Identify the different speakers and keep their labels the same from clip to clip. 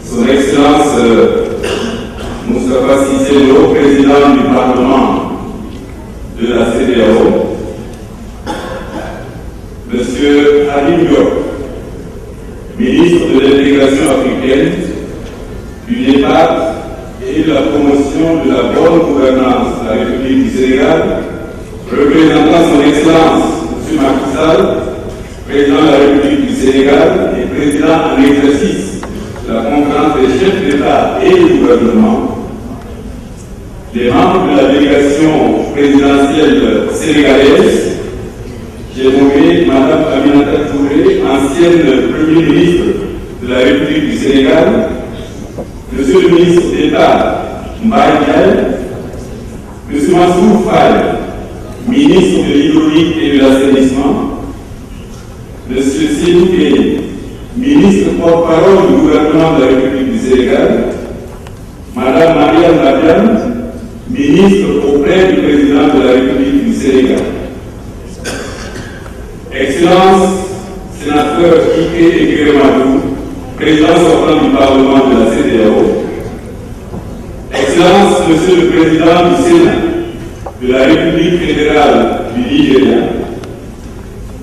Speaker 1: Son Excellence Moustapha Cissé Lo, président du Parlement de la CEDEAO, Monsieur Ali Diop, ministre de l'Intégration africaine, du départ et de la promotion de la bonne gouvernance de la République du Sénégal, représentant son Excellence M. Macky Sall, président de la République du Sénégal et président en exercice de la conférence des chefs d'État et du gouvernement, les membres de la délégation présidentielle sénégalaise, j'ai nommé Mme Aminata Touré, ancienne Premier ministre de la République du Sénégal, Monsieur le ministre d'État Mbaye Ndiaye, M. Mansour Faye, ministre de l'Hydraulique et de l'Assainissement, M. Sédou Gueye, ministre porte-parole du gouvernement de la République du Sénégal, Mme Mariam Badiane, ministre auprès du président de la République du Sénégal. Excellence, sénateur Ike Ekelemadou, président sortant du Parlement de la CEDEAO, Excellence, Monsieur le Président du Sénat de la République fédérale du Nigeria,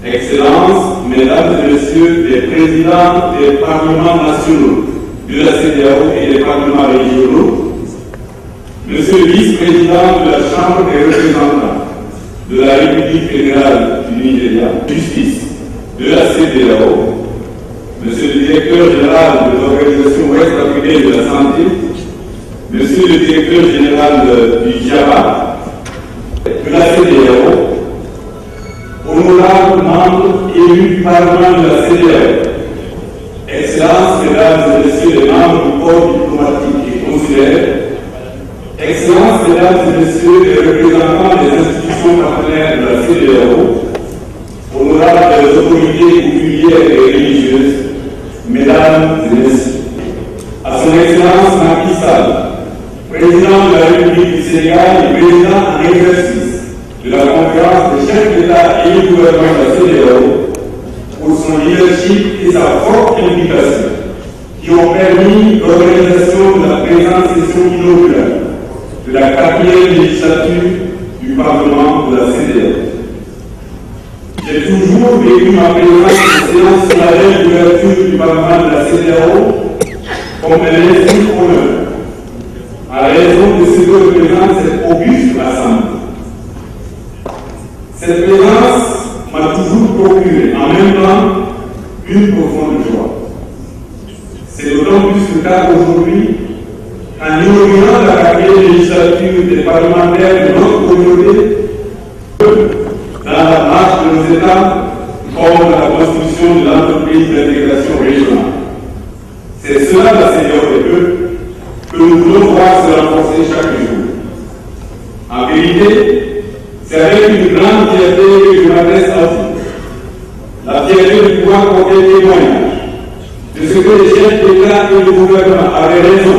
Speaker 1: Excellence, Mesdames et Messieurs les présidents des parlements nationaux de la CEDEAO et des parlements régionaux, Monsieur le vice-président de la Chambre des représentants de la République fédérale du Nigeria, justice de la CEDEAO, Monsieur le directeur général de l'Organisation ouest-africaine de la santé, Monsieur le directeur général du JABA, de la CEDEAO, honorables membres élus du Parlement de la CEDEAO, Excellences, Mesdames et Messieurs les membres du corps diplomatique et consulaire, Excellences, Mesdames et Messieurs les représentants des institutions partenaires de la CEDEAO, honorables autorités coutumières et religieuses, Mesdames et Messieurs, à son Excellence Macky Sall, président de la République du Sénégal et président en exercice de la conférence des chefs d'État et du gouvernement de la CEDEAO, pour son leadership et sa forte implication, qui ont permis l'organisation de la présente session inaugurale de la 4e législature du Parlement de la CEDEAO. J'ai toujours vécu ma présence en séance solennelle d'ouverture du Parlement de la CEDEAO comme un instant honneur, à raison de ce que représente cette auguste assemblée. Cette présence m'a toujours procuré en même temps une profonde joie. C'est d'autant plus le cas aujourd'hui en inaugurant la 4e législature des parlementaires de notre communauté dans la marche de nos États comme dans la construction de l'entreprise d'intégration régionale. C'est cela la CEDEAO des peuples que nous voulons voir se renforcer chaque jour. En vérité, c'est avec une grande fierté que je m'adresse à vous. La fierté de pouvoir porter témoignage de ce que les chefs d'État et de gouvernement avaient raison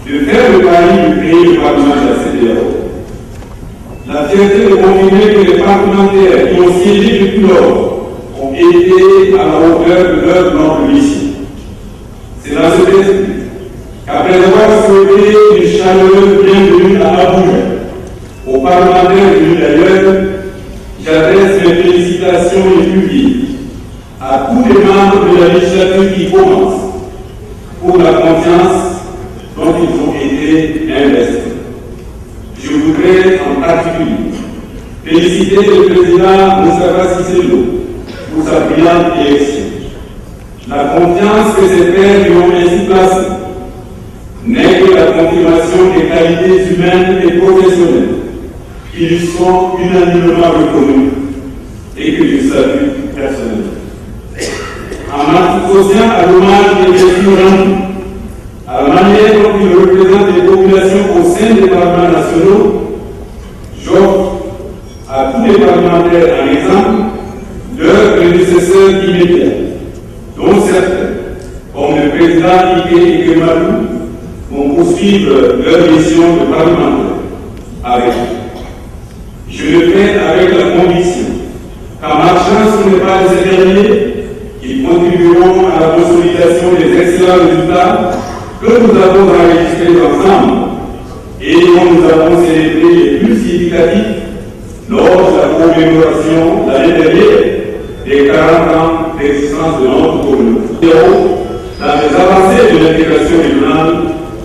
Speaker 1: de faire le pari de créer le Parlement de la CEDEAO. La fierté de confirmer que les parlementaires qui ont siégé depuis lors ont été à la hauteur de leur noble mission. C'est dans cet esprit qu'après avoir souhaité une chaleureuse bienvenue à Abuja, aux parlementaires venus d'ailleurs, j'adresse mes félicitations les plus vives à tous les membres de la législature qui commence pour la confiance dont ils ont été investis. Je voudrais en particulier féliciter le président Moustapha Cissé Lo pour sa brillante élection. La confiance que ses pairs lui ont ainsi placée n'est que la confirmation des qualités humaines et professionnelles qui lui sont unanimement reconnues et que je salue personnellement. En m'associant à l'hommage des gestions rendues, à la manière dont il représente les populations au sein des parlements nationaux, j'offre à tous les parlementaires un exemple leurs prédécesseurs immédiats, dont certains, comme le président Ike Ekelemadou, vont poursuivre leur mission de parlementaire avec eux. Je le fais avec la conviction qu'en marchant sur les pas de ces derniers, ils contribueront à la consolidation des d'excellents résultats que nous avons enregistrés ensemble et dont nous avons célébré les plus significatifs lors de la commémoration l'année dernière des 40 ans d'existence de notre communauté. Dans les avancées de l'intégration régionale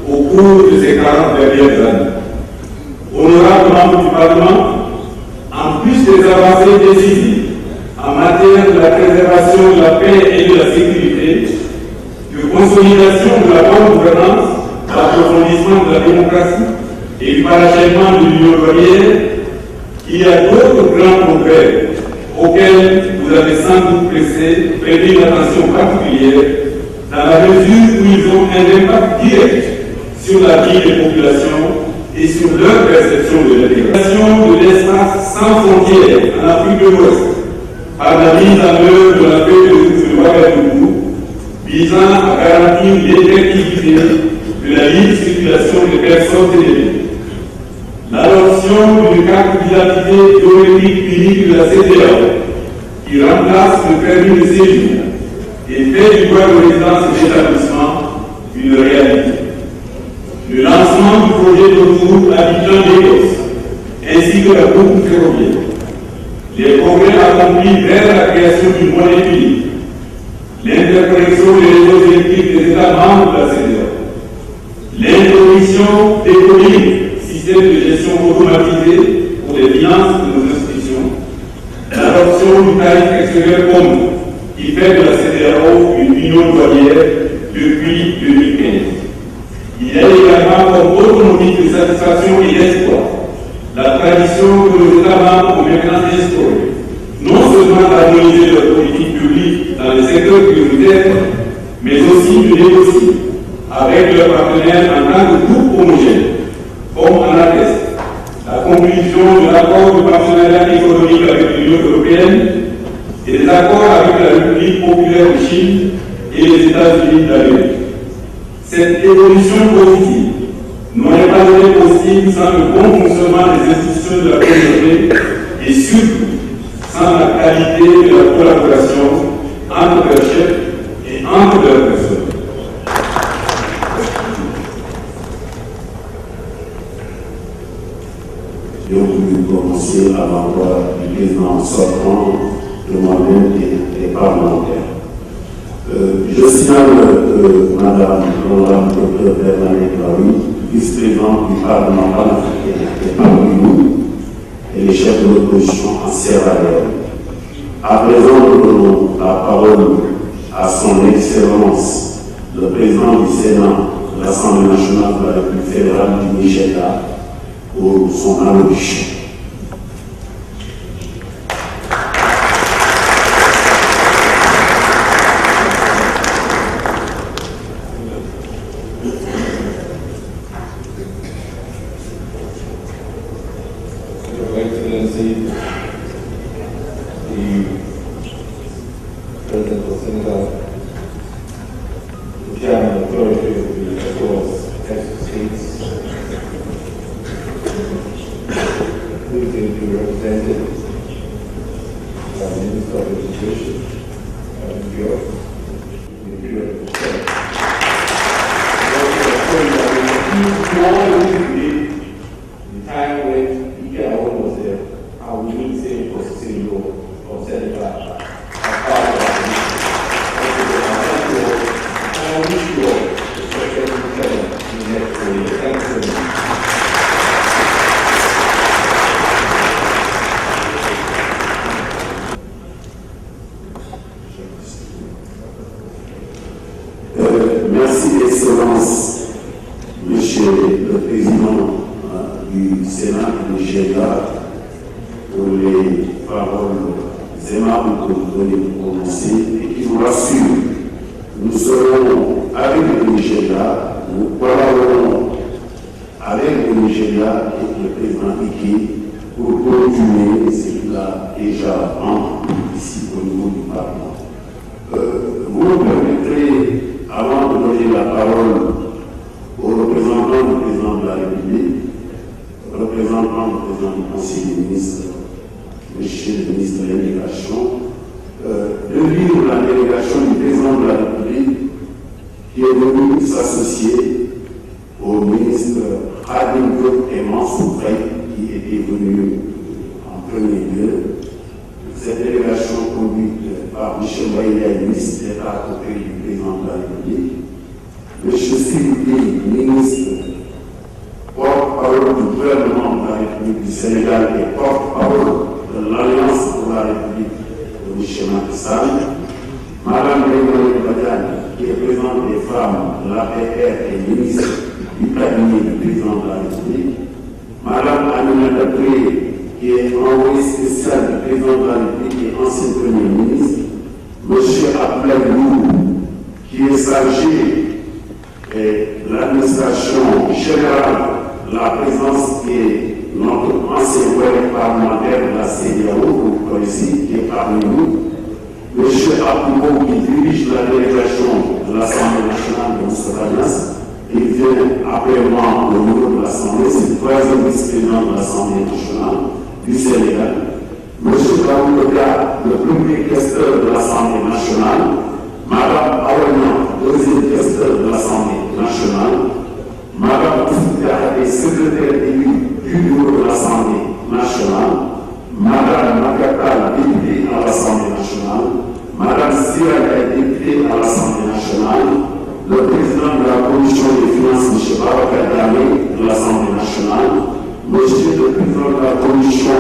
Speaker 1: au cours de ces 40 dernières années. Honorables membres du Parlement, en plus des avancées décisives en matière de la préservation de la paix et de la sécurité, de consolidation de la bonne gouvernance, d'approfondissement de la démocratie et du parachèvement de l'Union douanière, il y a d'autres grands progrès auxquels vous avez sans doute prêté une attention particulière dans la mesure où ils ont un impact direct sur la vie des populations et sur leur perception de l'intégration de l'espace sans frontières en Afrique de l'Ouest par la mise en œuvre de la feuille de route de Ouagadougou visant à garantir l'effectivité de la libre circulation des personnes et des biens. L'adoption d'une carte d'identité biométrique unique de la CEDEAO qui remplace le permis de séjour et fait du droit de résidence et d'établissement une réalité. Le lancement du projet d'autoroute Abidjan-Lagos ainsi que la boucle ferroviaire. Les progrès accomplis vers la création d'une monnaie unique. L'interconnexion des réseaux électriques des États membres de la CEDEAO. L'introduction des communes, système de gestion automatisé pour les finances de nos institutions. L'adoption du tarif extérieur commun qui fait de la CEDEAO une union douanière depuis 2015. Il y a également comme autre motif de satisfaction et d'espoir la tradition que nos États membres ont maintenant instaurée, non seulement d'harmoniser leur politique publique dans les secteurs prioritaires, mais aussi de négocier avec leurs partenaires en tant que groupe homogène, comme en atteste la conclusion de l'accord de partenariat économique avec l'Union européenne et des accords avec la République populaire de Chine et les États-Unis d'Amérique. Cette évolution positive n'aurait pas été possible sans le bon fonctionnement des institutions de la communauté et surtout sans la qualité de la collaboration entre leurs chefs et entre leurs personnes.
Speaker 2: J'ai voulu commencer à l'endroit du président sortant, de moi-même et des parlementaires. Je signale que Madame l'honorable Dr Bernadette Laoui, vice-présidente du Parlement panafricain, est parmi nous, et les chefs de l'opposition en Sierra Leone. À présent, nous donnons la parole à son Excellence, le président du Sénat de l'Assemblée nationale de la République fédérale du Nigeria, pour son allocution. Merci, Excellence, Monsieur le Président du Sénat du Nigeria, pour les paroles aimables que vous venez de prononcer et qui vous rassurent. Nous serons avec le Nigeria, nous collaborons avec le Nigeria et le président Ike pour continuer ce qu'il a déjà entrepris ici au niveau du Parlement. Vous me permettrez, avant de donner la parole au représentant du président de la République, au représentant du président du Conseil des ministres, monsieur le ministre de l'Immigration, de lire la délégation du président de la République qui est venu s'associer au ministre Khadim Diop et Mansour Faye, qui était venu en premier lieu. Cette délégation conduite par M. Baïlia, ministre d'État auprès du président de la République, M. Sidibé, ministre porte-parole du gouvernement de la République du Sénégal et porte-parole de l'Alliance pour la République de M. Macky Sall, Mme Léonie Badiane, qui est présidente des femmes de l'APR et ministre du cabinet du président de la République, Mme Amina Dabré, qui est envoyé spécial du président de la République et ancien Premier ministre, M. Abdoulaye Lourou, qui est chargé de l'administration générale, la présence qui est notre ancien collègue parlementaire de la CEDEAO, vous connaissez, qui est parmi nous, M. Abdoubo, qui dirige la délégation de l'Assemblée nationale de Moustapha, il vient après moi au niveau de l'Assemblée, c'est le troisième vice-président de l'Assemblée nationale du Sénégal. M. Kaoulouka, le premier questeur de l'Assemblée nationale, Mme Aouania, deuxième questeur de l'Assemblée nationale, Mme Touta est secrétaire élu du bureau de l'Assemblée nationale, Mme Makata, députée à l'Assemblée nationale, Mme Sira est députée à l'Assemblée nationale, le président de la Commission des finances, M. Babacar Damé, de l'Assemblée nationale, Monsieur le président de la Commission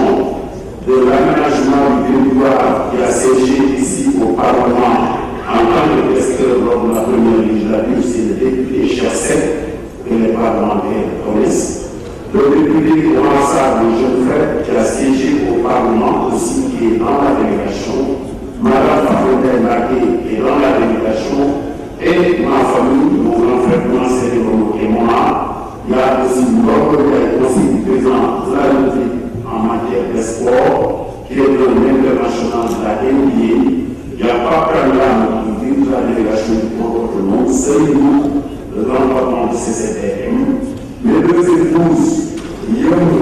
Speaker 2: de l'aménagement du territoire qui a siégé ici au Parlement en tant que questeur lors de la première législature, c'est le député Chassette que les parlementaires connaissent. Le député Ouansar, le jeune frère, qui a siégé au Parlement aussi, qui est dans la délégation, Mme Fafontaine Baké est dans la délégation, et ma famille, mon grand frère Mouansé et mon âme. Il y a aussi une norme qui a été aussi du président de la République en matière de sport, qui est un international de la NBA. Il n'y a pas Kanyam qui dirige la délégation du comportement, c'est nous, le grand patron de CCTM. Mes deux épouses, Young,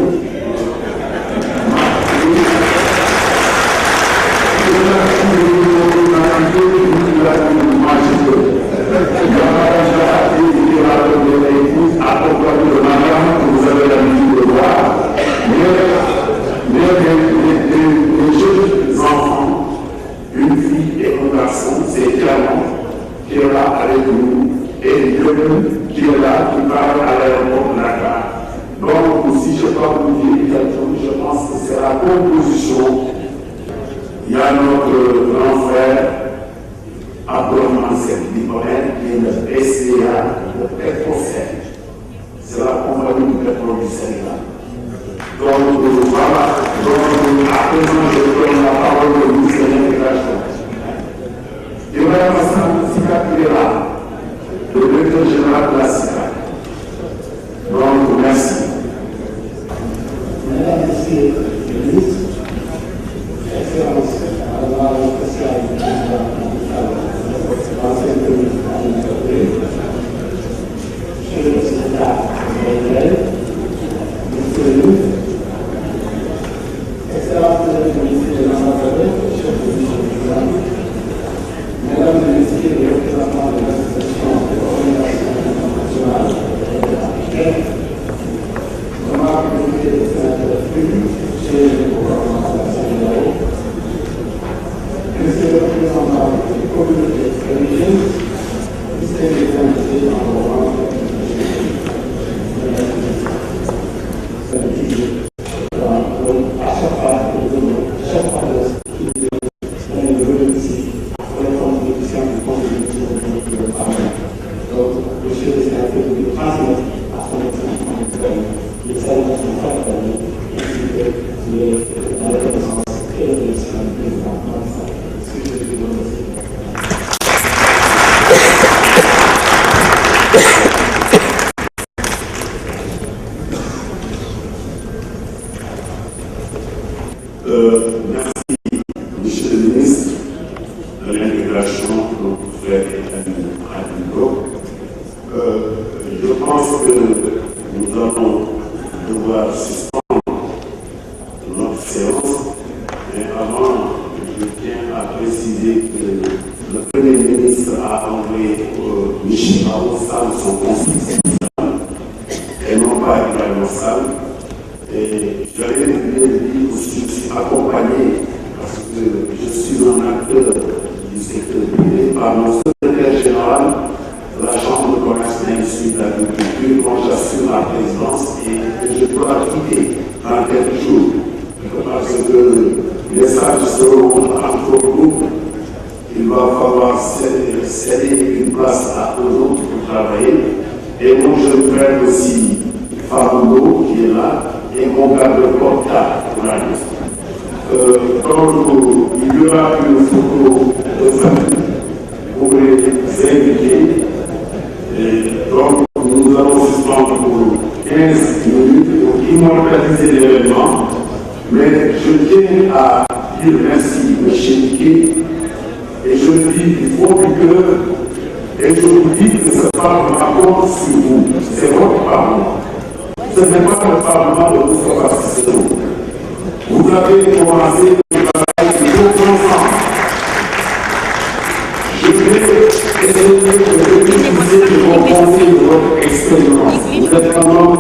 Speaker 2: vous avez l'habitude de voir, les jeunes enfants, une fille et un garçon, c'est Clément qui est là avec nous, et Dieu qui est là, qui parle à l'aéroport de Dakar. Donc, si je peux vous dire quelque chose, je pense que c'est la composition. Il y a notre grand frère, Abdourahmane Libanais, qui est le SCA de Petrocel. C'est la compagnie du pétrole du Sénégal. Donc, voilà. Donc, à présent, je donne la parole au ministre de l'Intégration. Ibrahim Hassan Sika qui est là, le directeur général de la SICA. Donc, merci.
Speaker 3: Mesdames et Messieurs les ministres, Excellences, Madame la spéciale du président l'ancien ministre Monsieur le secrétaire général, Monsieur le ministre, Excellences, Mesdames et Messieurs les ambassadeurs, chefs de mission, Mesdames et Messieurs les représentants de l'association de l'organisation internationale africaine, remarque des sénateurs publics, chez le gouvernement de la CEDEAO, Monsieur le représentant des communautés religieuses, distingués invités en Europe, à chaque fois donc, monsieur le sénateur, de transmettre à son excellence les saluts de sa famille, ainsi que la reconnaissance et le remerciement du président Macky Sall. Ce que je vous remercie.
Speaker 2: Merci, monsieur le ministre de l'Intégration, notre frère Khadim Diop. Je pense que nous allons devoir suspendre notre séance, mais avant, je tiens à préciser que le Premier ministre a envoyé Michel Sall, son conseiller, et non pas Ibrahim Sall. Et j'avais dit aussi, je suis accompagné parce que je suis un acteur du secteur privé par mon secrétaire général de la Chambre de commerce et d'industrie de l'agriculture quand j'assure la présidence et je dois quitter dans quelques jours parce que les sages seront entre groupes. Il va falloir céder une place à un autre pour travailler. Et mon jeune frère aussi, Faroundo, qui est là, et mon gars de Porta, donc, il y aura une photo de famille pour les invités. Et donc, nous allons suspendre pour 15 minutes pour immortaliser l'événement. Mais je tiens à dire merci, M. Niké. Et je le dis du fond du cœur, et je vous dis que ce Parlement compte sur vous. C'est votre Parlement. Ce n'est pas le Parlement de votre assistance. Vous avez commencé le travail de vos enfants. Je vais essayer de bénéficier de vos conseils, de votre expérience. Vous êtes un homme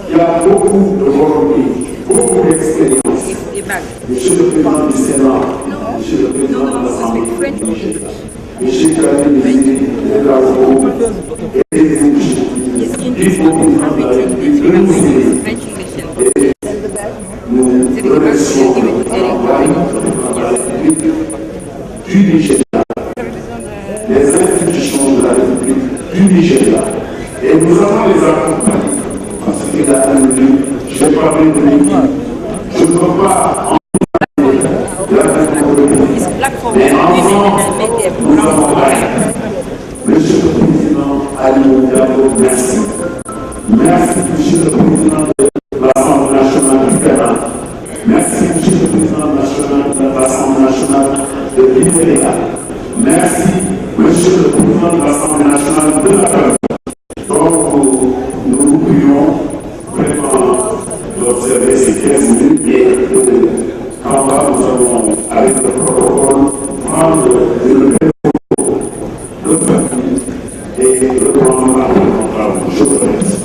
Speaker 2: qui a beaucoup de volonté, beaucoup d'expérience. Monsieur le Président du Sénat, Monsieur le Président de l'Assemblée, Monsieur Karim Bézé, aidez-vous, il faut que la République de nous aider. Et nous remercions la République du Nigeria, les institutions de la République du Nigeria. Et nous allons les accompagner parce qu'il a un lieu, je vais parler de l'équipe. Je ne peux pas enlever la République, mais ensemble, nous avons gagné. Monsieur le Président Ali Diallo, merci. Merci, Monsieur le Président de l'Assemblée nationale du Ghana. Merci, Monsieur le Président de l'Assemblée nationale de l'Ivoire. Merci, Monsieur le Président de l'Assemblée nationale de la Cameroun. Donc, nous vous prions vraiment d'observer ces 15 minutes et en bas, nous allons, avec le protocole, prendre le et le prendre à notre. Je vous remercie.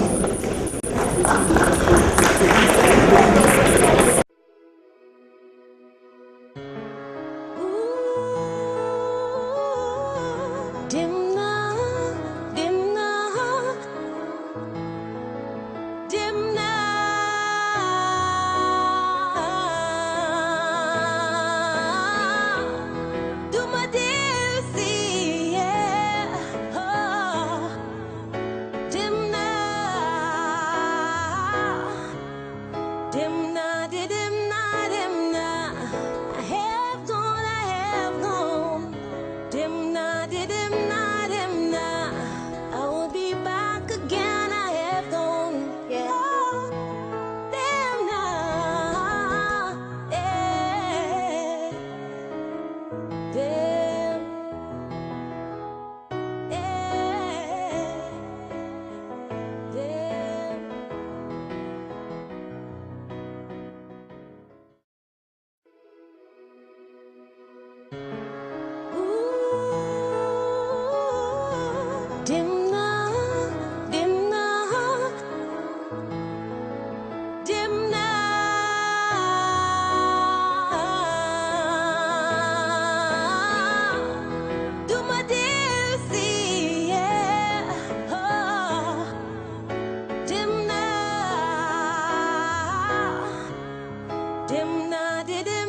Speaker 4: Did it